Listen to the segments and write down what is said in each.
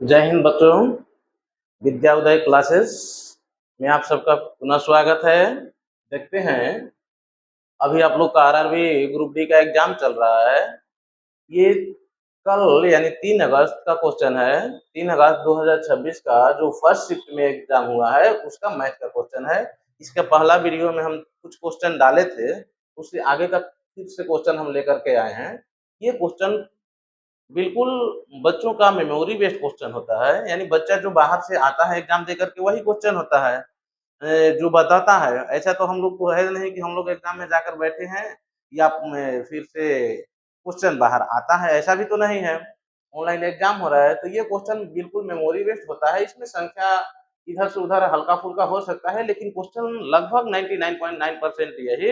जय हिंद बच्चों। विद्या उदय क्लासेस में आप सबका पुनः स्वागत है। देखते हैं, अभी आप लोग का आरआरबी ग्रुप डी का एग्जाम चल रहा है। ये कल यानी 3 अगस्त का क्वेश्चन है। 3 अगस्त 2026 का जो फर्स्ट शिफ्ट में एग्जाम हुआ है उसका मैथ का क्वेश्चन है। इसका पहला वीडियो में हम कुछ क्वेश्चन डाले थे, उससे आगे का फिर से क्वेश्चन हम लेकर के आए हैं। ये क्वेश्चन बिल्कुल बच्चों का मेमोरी बेस्ड क्वेश्चन होता है, यानी बच्चा जो बाहर से आता है एग्जाम देकर के वही क्वेश्चन होता है जो बताता है। ऐसा तो हम लोग को है नहीं कि हम लोग एग्जाम में जाकर बैठे हैं या फिर से क्वेश्चन बाहर आता है, ऐसा भी तो नहीं है। ऑनलाइन एग्जाम हो रहा है तो ये क्वेश्चन बिल्कुल मेमोरी बेस्ड होता है। इसमें संख्या इधर से उधर हल्का फुल्का हो सकता है, लेकिन क्वेश्चन लगभग 99.9% यही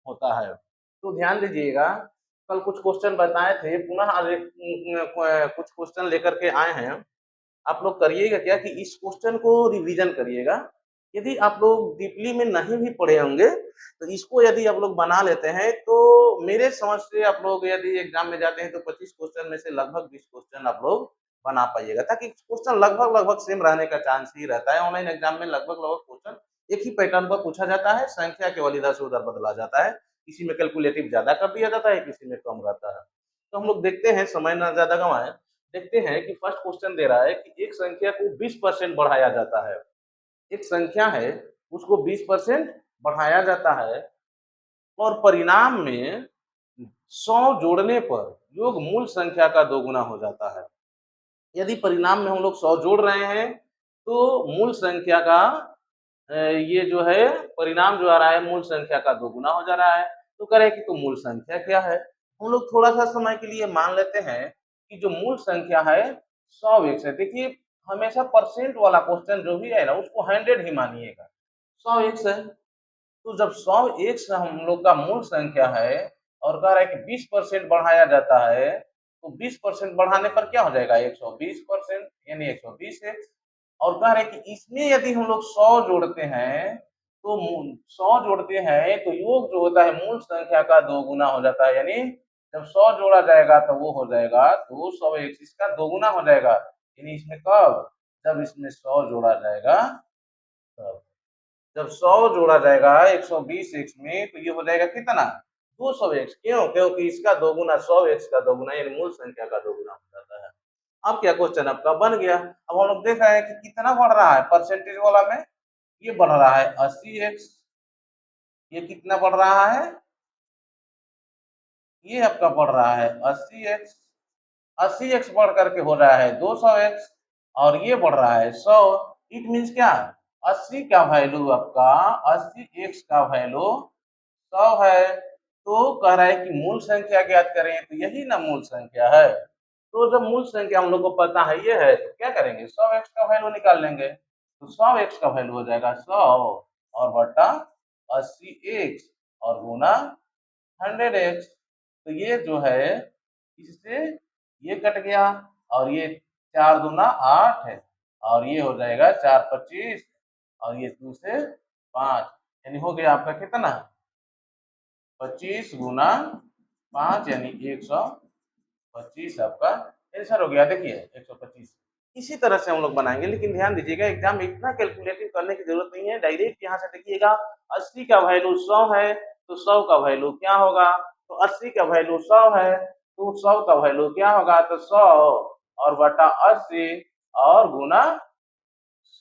होता है। तो ध्यान दीजिएगा, कल कुछ क्वेश्चन बताए थे, पुनः आज कुछ क्वेश्चन लेकर के आए हैं। आप लोग करिएगा क्या कि इस क्वेश्चन को रिवीजन करिएगा। यदि आप लोग डीपली में नहीं भी पढ़े होंगे तो इसको यदि आप लोग बना लेते हैं तो मेरे समझ से आप लोग यदि एग्जाम में जाते हैं तो 25 क्वेश्चन में से लगभग 20 क्वेश्चन आप लोग बना पाइएगा, ताकि क्वेश्चन लगभग लगभग सेम रहने का चांस ही रहता है। ऑनलाइन एग्जाम में लगभग लगभग क्वेश्चन एक ही पैटर्न पर पूछा जाता है, संख्या केवल इधर से उधर बदला जाता है। किसी में कैलकुलेटिव ज्यादा कर दिया जाता है, किसी में कम रहता है। तो हम लोग देखते हैं, समय ना ज्यादा गंवाएं। देखते हैं कि फर्स्ट क्वेश्चन दे रहा है कि एक संख्या को 20% बढ़ाया जाता है। एक संख्या है उसको 20% बढ़ाया जाता है और परिणाम में 100 जोड़ने पर योग मूल संख्या का दोगुना हो जाता है। यदि परिणाम में हम लोग 100 जोड़ रहे हैं तो मूल संख्या का ये जो है परिणाम जो आ रहा है मूल संख्या का दोगुना हो जा रहा है। तो कह रहे हैं कि तो मूल संख्या क्या है। हम लोग थोड़ा सा समय के लिए मान लेते हैं कि जो मूल संख्या है 100x है। देखिए, हमेशा परसेंट वाला क्वेश्चन जो भी है ना उसको 100 ही मानिएगा। 100x है तो जब 100x हम लोग का मूल संख्या है और कह रहा है कि 20% बढ़ाया जाता है, तो 20% बढ़ाने पर क्या हो जाएगा 120% यानी 120x। और कह रहे हैं कि इसमें यदि हम लोग 100 जोड़ते हैं तो 100 जोड़ते हैं तो योग जो होता है मूल संख्या का दोगुना हो जाता है। यानी जब 100 जोड़ा जाएगा तो वो हो जाएगा 200x, इसका दोगुना हो जाएगा। यानी इसमें कब, जब इसमें 100 जोड़ा जाएगा तब। जब 100 जोड़ा जाएगा 120x में तो ये हो जाएगा कितना 200x। क्यों? क्योंकि इसका दोगुना 100x का दोगुना यानी मूल संख्या का दोगुना हो जाता है। अब क्या क्वेश्चन आपका बन गया। अब हम लोग देख रहे हैं कि कितना बढ़ रहा है परसेंटेज वाला में। ये बढ़ रहा है 80x। ये कितना बढ़ रहा है, ये आपका बढ़ रहा है 80x। 80x बढ़ करके हो रहा है 200x और ये बढ़ रहा है 100। इट मीन्स क्या, 80 का वैल्यू आपका 80x का वैल्यू 100 है। तो कह रहा है कि मूल संख्या ज्ञात करें, तो यही ना मूल संख्या है। तो जब मूल संख्या हम लोग को पता है ये है तो क्या करेंगे 100x का वैल्यू निकाल लेंगे। तो 100x का वैल्यू हो जाएगा 100 और बटा 80x और गुना 100x। तो ये जो है इससे ये कट गया और ये 4 दूना 8 है और ये हो जाएगा 4 25 और ये 2 से 5, यानी हो गया आपका कितना 25 गुना 5 यानी 125 आपका आंसर हो गया। देखिए 125। इसी तरह से हम लोग बनाएंगे, लेकिन ध्यान दीजिएगा एग्जाम में इतना कैलकुलेटिव करने की जरूरत नहीं है। डायरेक्ट यहाँ से देखिएगा 80 का वैल्यू 100 है तो 100 का वैल्यू क्या होगा, तो 80 का वैल्यू 100 है तो 100 का वैल्यू क्या होगा, तो 100 और बटा 80 और गुना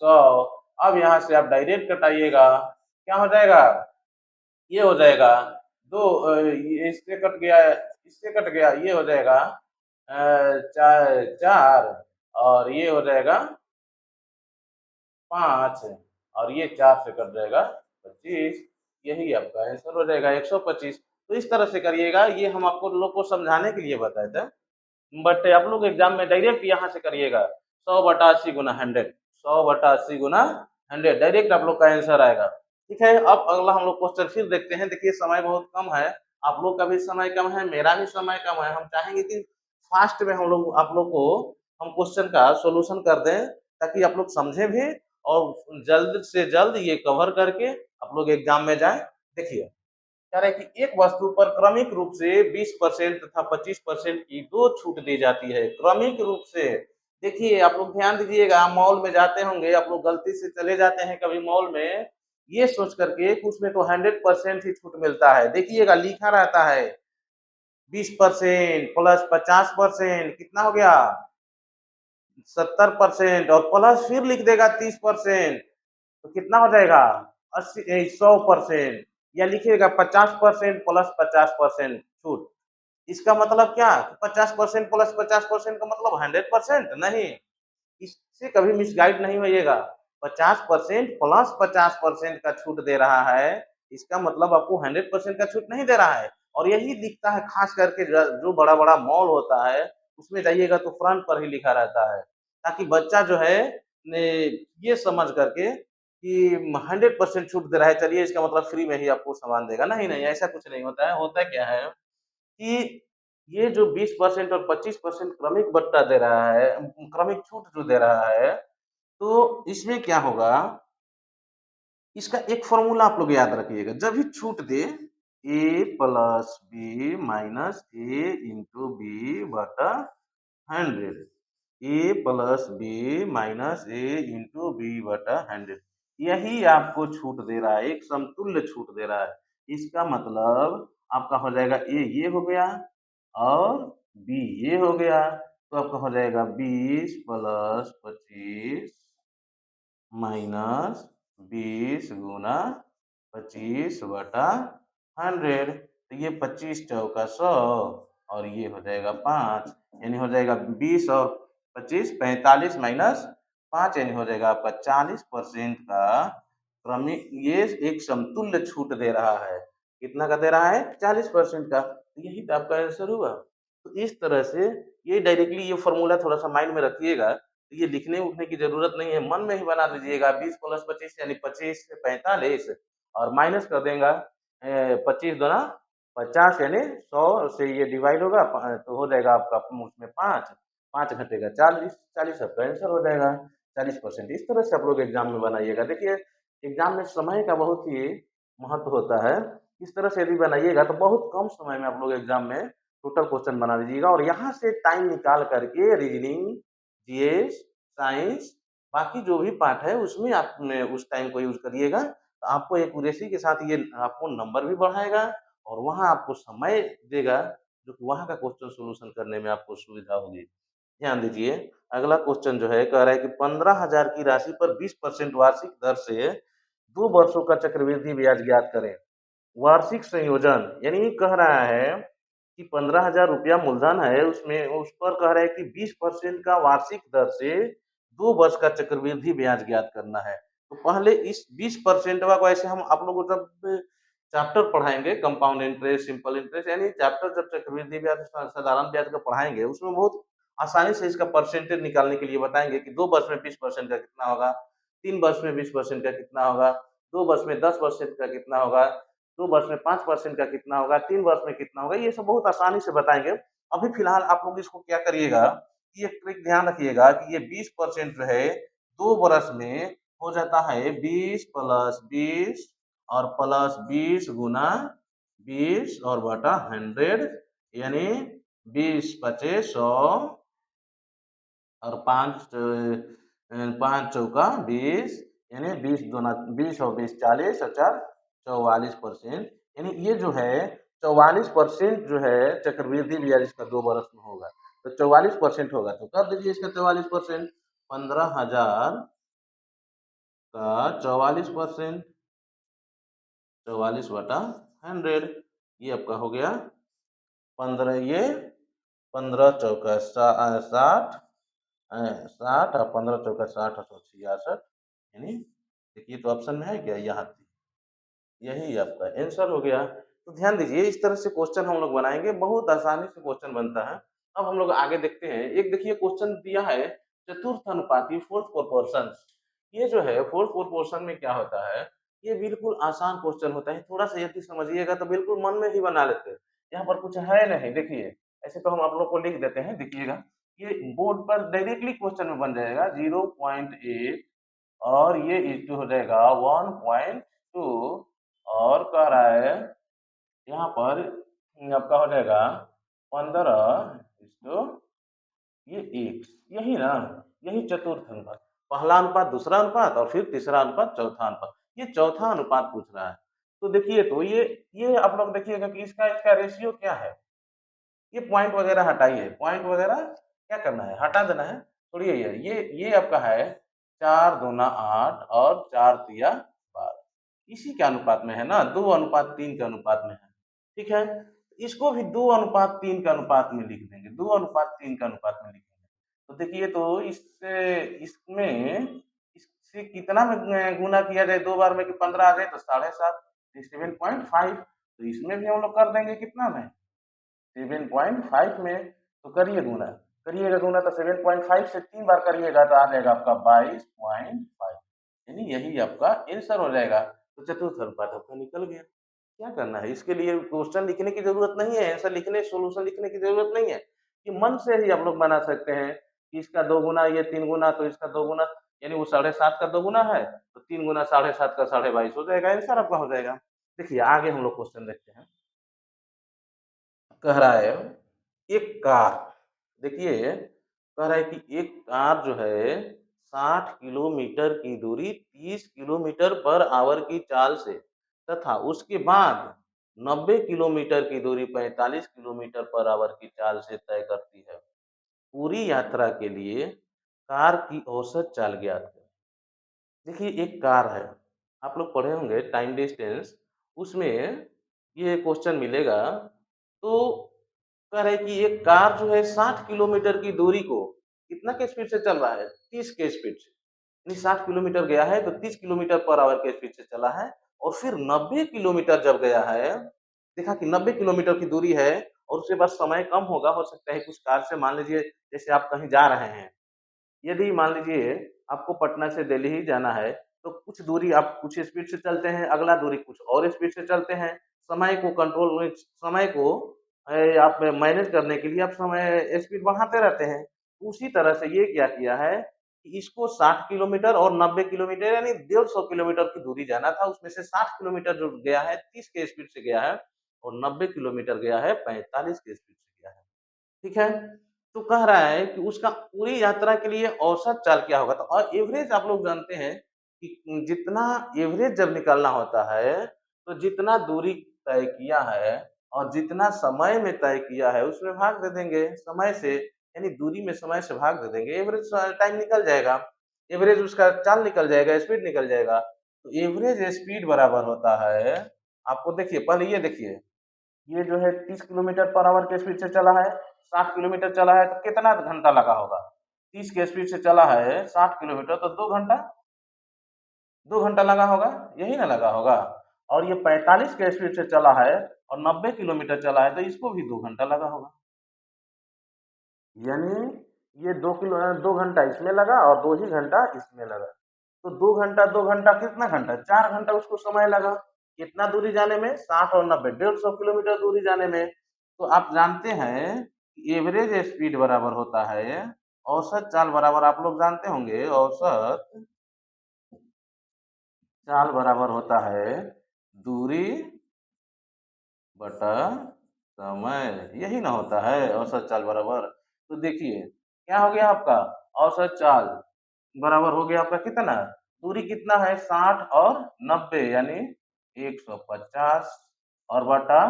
100। अब यहाँ से आप डायरेक्ट कटाइएगा, क्या हो जाएगा, ये हो जाएगा ये इससे कट गया, इससे कट गया, ये हो जाएगा 4 और ये हो जाएगा 5 और ये 4 से कट जाएगा 25। यही आपका आंसर हो जाएगा 125। तो इस तरह से करिएगा, ये हम आपको लोग को समझाने के लिए बताए थे, बट आप लोग एग्जाम में डायरेक्ट यहाँ से करिएगा 100 बटा 80 गुना 100, 100 बटा 80 गुना 100, डायरेक्ट आप लोग का आंसर आएगा। ठीक है, अब अगला हम लोग क्वेश्चन फिर देखते हैं। देखिए समय बहुत कम है, आप लोग का भी समय कम है, मेरा भी समय कम है। हम चाहेंगे कि फास्ट में हम लोग आप लोग को हम क्वेश्चन का सोल्यूशन कर दें, ताकि आप लोग समझे भी और जल्द से जल्द ये कवर करके आप लोग एग्जाम में जाए। देखिए कह रहे हैं कि एक वस्तु पर क्रमिक रूप से 20% तथा 25% की दो छूट दी जाती है। क्रमिक रूप से देखिए, आप लोग ध्यान दीजिएगा, मॉल में जाते होंगे, आप लोग गलती से चले जाते हैं कभी मॉल में, ये सोच कर के कि उसमें तो 100% ही छूट मिलता है। देखिएगा लिखा रहता है 20% प्लस 50%, कितना हो गया? 70% और प्लस फिर लिख देगा 30%, तो कितना हो जाएगा? 100%, या लिखिएगा 50% प्लस 50% छूट। इसका मतलब क्या? 50% प्लस 50% का मतलब 100%? नहीं, इससे कभी मिसगाइड नहीं होइएगा। 50% प्लस 50% का छूट दे रहा है, इसका मतलब आपको 100% का छूट नहीं दे रहा है। और यही दिखता है खास करके जो बड़ा बड़ा मॉल होता है, उसमें जाइएगा तो फ्रंट पर ही लिखा रहता है, ताकि बच्चा जो है ये समझ करके कि 100% छूट दे रहा है, चलिए इसका मतलब फ्री में ही आपको सामान देगा। नहीं नहीं, ऐसा कुछ नहीं होता है। होता क्या है कि ये जो 20% और 25% क्रमिक भत्ता दे रहा है, क्रमिक छूट जो दे रहा है, तो इसमें क्या होगा, इसका एक फॉर्मूला आप लोग याद रखिएगा। जब भी छूट दे ए प्लस बी माइनस ए इंटू बी बटा 100, ए प्लस बी माइनस ए इंटू बी बटा 100, यही आपको छूट दे रहा है, एक समतुल्य छूट दे रहा है। इसका मतलब आपका हो जाएगा ए ये हो गया और बी ये हो गया, तो आपका हो जाएगा 20 प्लस 25 माइनस 20 गुना 25 बटा 100, तो ये 25 चौका 100 और ये हो जाएगा 5, यानी हो जाएगा 20 और 25 45 माइनस 5, यानी हो जाएगा आपका 40% का क्रमिक, ये एक समतुल्य छूट दे रहा है। कितना का दे रहा है? 40% का। तो यही तो आपका आंसर हुआ। तो इस तरह से ये डायरेक्टली ये फॉर्मूला थोड़ा-सा माइंड में रखिएगा। ये लिखने उखने की ज़रूरत नहीं है, मन में ही बना लीजिएगा। 20 प्लस 25 यानी 25 से 45 और माइनस कर देगा 25 दूना 50 यानी 100 से ये डिवाइड होगा, तो हो जाएगा आपका उसमें 5, 5 घटेगा 40, 40 आपका आंसर हो जाएगा 40%। इस तरह से आप लोग एग्जाम में बनाइएगा। देखिए, एग्जाम में समय का बहुत ही महत्व होता है। इस तरह से यदि बनाइएगा तो बहुत कम समय में आप लोग एग्जाम में टोटल क्वेश्चन बना लीजिएगा, और यहाँ से टाइम निकाल करके रीजनिंग, जीएस, साइंस, बाकी जो भी पार्ट है उसमें आप में उस टाइम को यूज करिएगा, तो आपको एक्यूरेसी के साथ ये आपको नंबर भी बढ़ाएगा और वहाँ आपको समय देगा, जो कि वहाँ का क्वेश्चन सॉल्यूशन करने में आपको सुविधा होगी। ध्यान दीजिए, अगला क्वेश्चन जो है कह रहा है कि 15,000 की राशि पर 20% वार्षिक दर से 2 वर्षों का चक्रवृद्धि ब्याज ज्ञात करें। वार्षिक संयोजन यानी कह रहा है कि 15,000 रुपया मूलधन है, उसमें उस पर कह रहा है कि 20% का वार्षिक दर से 2 वर्ष का चक्रवृद्धि ब्याज ज्ञात करना है। तो पहले इस 20% को ऐसे हम आप लोगों को जब चैप्टर पढ़ाएँगे, कंपाउंड इंटरेस्ट, सिंपल इंटरेस्ट, यानी चैप्टर जब चक्रवृद्धि ब्याज साधारण ब्याज का पढ़ाएँगे, उसमें बहुत आसानी से इसका परसेंटेज निकालने के लिए बताएँगे कि 2 वर्ष में 20% का कितना होगा, 3 वर्ष में 20% का कितना होगा, 2 वर्ष में 10% का कितना होगा, 2 वर्ष में 5% का कितना होगा, 3 वर्ष में कितना होगा, ये सब बहुत आसानी से बताएँगे। अभी फिलहाल आप लोग इसको क्या करिएगा, ये ट्रिक ध्यान रखिएगा कि ये 20% जो है 2 बरस में हो जाता है 20 प्लस 20 और प्लस 20 गुना 20 और बटा 100, यानी 20 पचे 100 और 5 चौका 20, यानी 20 दूना 20 और 20 40 और 4 44%, यानी ये जो है 44% जो है चक्रवृद्धि ब्याज इसका 2 बरस में होगा, तो 44% होगा, तो कर दीजिए इसका 44%, 15,000 का 44%, 44 बटा 100, ये आपका हो गया 15, ये 15 चौका 60, 60 और 15 चौका 60 और 66, यानी देखिए तो ऑप्शन में है क्या? यहाँ यही आपका आंसर हो गया। तो ध्यान दीजिए, इस तरह से क्वेश्चन हम लोग बनाएंगे, बहुत आसानी से क्वेश्चन बनता है। अब हम लोग आगे देखते हैं। एक देखिए क्वेश्चन दिया है चतुर्थ अनुपाती, फोर्थ प्रोपोर्शन। ये जो है फोर्थ प्रोपोर्शन में क्या होता है, ये बिल्कुल आसान क्वेश्चन होता है, थोड़ा सा यदि समझिएगा तो बिल्कुल मन में ही बना लेते हैं। यहाँ पर कुछ है नहीं, देखिए ऐसे तो हम आप लोग को लिख देते हैं, देखिएगा ये बोर्ड पर डायरेक्टली क्वेश्चन में बन जाएगा 0.8 और ये इक्वल हो जाएगा 1.2, और कह रहा है यहाँ पर आपका हो जाएगा 15:, ये एक, यही ना, यही चतुर्थ अनुपात। पहला अनुपात, दूसरा अनुपात और फिर तीसरा अनुपात, चौथा अनुपात। ये चौथा अनुपात पूछ रहा है। तो देखिए तो ये आप लोग देखिएगा कि इसका इसका रेशियो क्या है। ये पॉइंट वगैरह हटाइए, पॉइंट वगैरह क्या करना है, हटा देना है। छोड़िए ये आपका है 4 दूना 8 और 4 तिया 12। इसी के अनुपात में है ना, 2 अनुपात 3 के अनुपात में है। ठीक है, इसको भी 2 अनुपात 3 के अनुपात में लिख देंगे, 2 अनुपात 3 के अनुपात में लिखेंगे। तो देखिए तो इससे इसमें इससे कितना में गुना किया जाए 2 बार में कि 15 आ जाए तो 7.5, 7.5। तो इसमें भी हम लोग कर देंगे कितना में, 7.5 में। तो करिए गुना, करिएगा गुना तो 7.5 से 3 बार करिएगा तो आ जाएगा आपका 22.5, यानी यही आपका आंसर हो जाएगा। तो चतुर्थ अनुपात आपका निकल गया। क्या करना है, इसके लिए क्वेश्चन लिखने की जरूरत नहीं है, आंसर लिखने सोल्यूशन लिखने की जरूरत नहीं है। ये मन से ही आप लोग बना सकते हैं कि इसका 2 गुना, ये 3 गुना तो इसका 2 गुना, यानी वो 7.5 का 2 गुना है तो 3 गुना 7.5 का 22.5 हो जाएगा, आंसर आपका हो जाएगा। देखिए आगे हम लोग क्वेश्चन देखते हैं। कह रहा है एक कार, देखिए कह रहा है कि एक कार जो है 60 किलोमीटर की दूरी 30 किलोमीटर पर आवर की चाल से तथा उसके बाद 90 किलोमीटर की दूरी 45 किलोमीटर पर आवर की चाल से तय करती है। पूरी यात्रा के लिए कार की औसत चाल ज्ञात करें। देखिए एक कार है, आप लोग पढ़े होंगे टाइम डिस्टेंस, उसमें ये क्वेश्चन मिलेगा। तो कह रहे हैं कि एक कार जो है 60 किलोमीटर की दूरी को कितना के स्पीड से चल रहा है, 30 के स्पीड से, यानी 60 किलोमीटर गया है तो 30 किलोमीटर पर आवर के स्पीड से चला है। और फिर 90 किलोमीटर जब गया है, देखा कि 90 किलोमीटर की दूरी है और उसके बाद समय कम होगा, हो सकता है कुछ कार से, मान लीजिए जैसे आप कहीं जा रहे हैं, यदि मान लीजिए आपको पटना से दिल्ली ही जाना है, तो कुछ दूरी आप कुछ स्पीड से चलते हैं, अगला दूरी कुछ और स्पीड से चलते हैं। समय को कंट्रोल, समय को आप मैनेज करने के लिए आप समय स्पीड बढ़ाते रहते हैं। उसी तरह से ये क्या किया है कि इसको 60 किलोमीटर और 90 किलोमीटर यानी 150 किलोमीटर की दूरी जाना था, उसमें से 60 किलोमीटर जो गया है 30 के स्पीड से गया है और 90 किलोमीटर गया है 45 के स्पीड से गया है। ठीक है? तो कह रहा है कि उसका पूरी यात्रा के लिए औसत चाल क्या होगा? तो और एवरेज आप लोग जानते हैं कि जितना एवरेज जब निकालना होता है, तो जितना दूरी तय किया है और जितना समय में तय किया है, उसमें भाग दे देंगे समय से, यानी दूरी में समय से भाग दे देंगे, एवरेज टाइम निकल जाएगा, एवरेज उसका चाल निकल जाएगा, स्पीड निकल जाएगा। तो एवरेज स्पीड बराबर होता है, आपको देखिए पहले ये देखिए, ये जो है 30 किलोमीटर पर आवर के स्पीड से चला है, 60 किलोमीटर चला है तो कितना घंटा लगा होगा? 30 के स्पीड से चला है 60 किलोमीटर तो 2 घंटा, 2 घंटा लगा होगा, यही ना लगा होगा। और ये 45 के स्पीड से चला है और 90 किलोमीटर चला है तो इसको भी 2 घंटा लगा होगा। यानी ये 2 घंटा इसमें लगा और 2 ही घंटा इसमें लगा। तो 2 घंटा कितना घंटा? 4 घंटा उसको समय लगा। कितना दूरी जाने में? 60 और 90, 150 किलोमीटर दूरी जाने में। तो आप जानते हैं कि एवरेज स्पीड बराबर होता है, औसत चाल बराबर आप लोग जानते होंगे, औसत चाल बराबर होता है दूरी बटा समय, यही ना होता है औसत चाल बराबर। तो देखिए क्या हो गया आपका, औसत चाल बराबर हो गया आपका कितना, दूरी कितना है 60 और 90 यानी 150 और बटा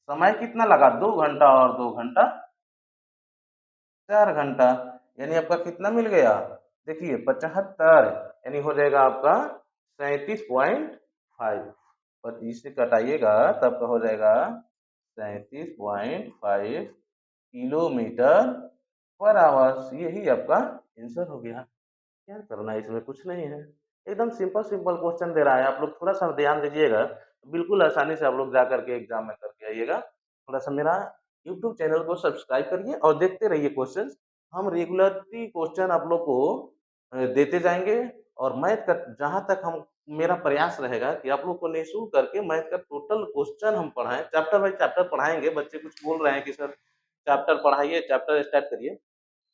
समय कितना लगा 2 घंटा और 2 घंटा 4 घंटा, यानी आपका कितना मिल गया, देखिए 75, यानी हो जाएगा आपका 37.5। 25 से कटाइएगा तब का हो जाएगा 37.5 किलोमीटर पर आवर, यही आपका आंसर हो गया। क्या करना है इसमें, कुछ नहीं है, एकदम सिंपल सिंपल क्वेश्चन दे रहा है, आप लोग थोड़ा सा ध्यान दीजिएगा, बिल्कुल आसानी से आप लोग जा करके एग्जाम में करके आइएगा। थोड़ा सा मेरा यूट्यूब चैनल को सब्सक्राइब करिए और देखते रहिए क्वेश्चन, हम रेगुलरली क्वेश्चन आप लोग को देते जाएंगे। और मैथ का जहाँ तक हम, मेरा प्रयास रहेगा कि आप लोग को निःशुल्क करके मैथ का टोटल क्वेश्चन हम पढ़ाएं, चैप्टर बाई चैप्टर पढ़ाएंगे। बच्चे कुछ बोल रहे हैं कि सर चैप्टर पढ़ाइए, चैप्टर स्टार्ट करिए।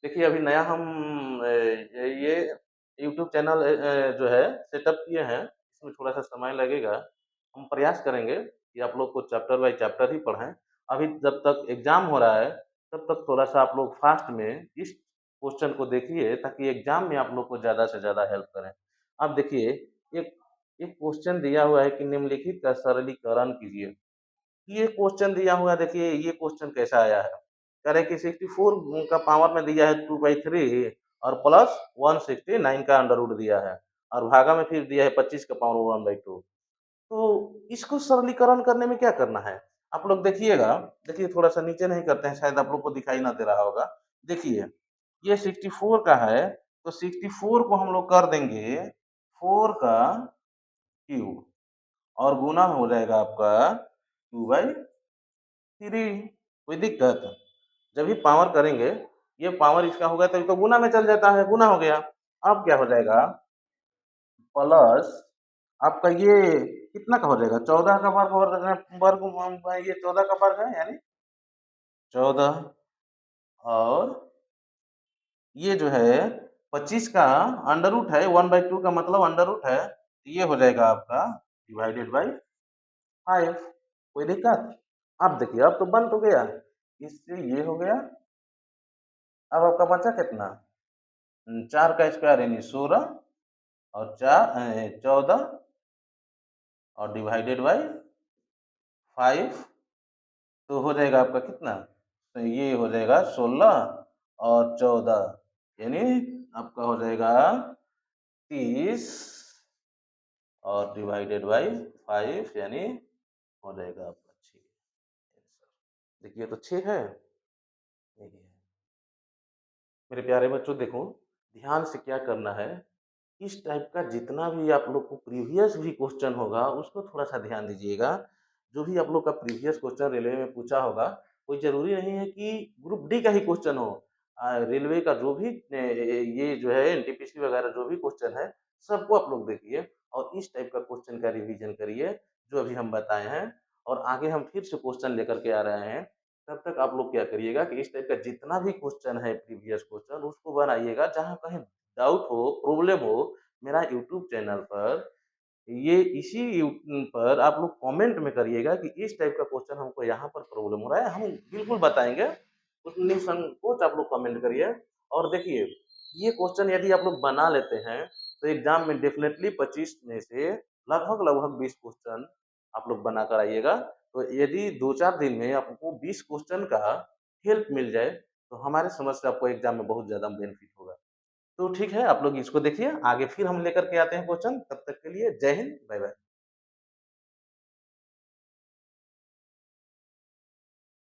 देखिए अभी नया हम ये यूट्यूब चैनल जो है सेटअप किए हैं, इसमें थोड़ा-सा समय लगेगा। हम प्रयास करेंगे कि आप लोग को चैप्टर बाय चैप्टर ही पढ़ाएँ। अभी जब तक एग्ज़ाम हो रहा है, तब तक थोड़ा-सा आप लोग फ़ास्ट में इस क्वेश्चन को देखिए ताकि एग्जाम में आप लोग को ज़्यादा से ज़्यादा हेल्प करें। अब देखिए एक एक क्वेश्चन दिया हुआ है कि निम्नलिखित का सरलीकरण कीजिए। ये क्वेश्चन दिया हुआ है देखिए ये क्वेश्चन कैसा आया है? कह रहे हैं कि 64 का पावर में दिया है 2/3 और प्लस 169 का अंडर रूट दिया है और भागा में फिर दिया है 25 का पावर 1/2। तो इसको सरलीकरण करने में क्या करना है? आप लोग देखिएगा, देखिए थोड़ा-सा नीचे नहीं करते हैं शायद आप लोग को दिखाई ना दे रहा होगा। देखिए, ये 64 का है, तो 64 को हम लोग कर देंगे 4 का क्यूब और गुना में हो जाएगा आपका 2/3। कोई दिक्कत? जब भी पावर करेंगे, ये पावर इसका होगा तभी तो गुना में चल जाता है, गुना हो गया। अब क्या हो जाएगा प्लस आपका ये कितना का हो जाएगा 14 का ये 14 का वर्ग है यानी 14 और ये जो है 25 का अंडर रूट है 1/2 का मतलब अंडर रूट है, तो ये हो जाएगा आपका डिवाइडेड बाई 5। कोई दिक्कत? अब देखिए अब तो बन तो गया, इससे ये हो गया। अब आपका बचा कितना? 4 का स्क्वायर यानी 16 और 14 और डिवाइडेड बाई 5 तो हो जाएगा आपका कितना? तो ये हो जाएगा 16 और 14 यानी आपका हो जाएगा 30 और डिवाइडेड बाई 5 यानी हो जाएगा आपका 6। देखिए तो 6 है। देखिए मेरे प्यारे बच्चों देखो ध्यान से क्या करना है, इस टाइप का जितना भी आप लोग को प्रीवियस भी क्वेश्चन होगा उसको थोड़ा-सा ध्यान दीजिएगा। जो भी आप लोग का प्रीवियस क्वेश्चन रेलवे में पूछा होगा, कोई ज़रूरी नहीं है कि ग्रुप डी का ही क्वेश्चन हो। रेलवे का जो भी ये जो है एनटीपीसी वगैरह जो भी क्वेश्चन है, सबको आप लोग देखिए और इस टाइप का क्वेश्चन का रिवीजन करिए, जो अभी हम बताए हैं और आगे हम फिर से क्वेश्चन लेकर के आ रहे हैं। तब तक आप लोग क्या करिएगा कि इस टाइप का जितना भी क्वेश्चन है प्रीवियस क्वेश्चन उसको बनाइएगा, जहाँ कहीं डाउट हो, प्रॉब्लम हो, मेरा यूट्यूब चैनल पर ये इसी पर आप लोग कमेंट में करिएगा कि इस टाइप का क्वेश्चन हमको यहाँ पर प्रॉब्लम हो रहा है, हम बिल्कुल बताएँगे। उस निसंकोच आप लोग कमेंट करिए और देखिए, ये क्वेश्चन यदि आप लोग बना लेते हैं, तो एग्ज़ाम में डेफ़िनेटली 25 में से लगभग-लगभग 20 क्वेश्चन आप लोग बना कर आइएगा। तो यदि 2-4 दिन में आपको 20 क्वेश्चन का हेल्प मिल जाए, तो हमारे समझ से आपको एग्ज़ाम में बहुत ज़्यादा बेनिफिट होगा। तो ठीक है, आप लोग इसको देखिए, आगे फिर हम लेकर के आते हैं क्वेश्चन, तब तक के लिए जय हिंद, बाय बाय।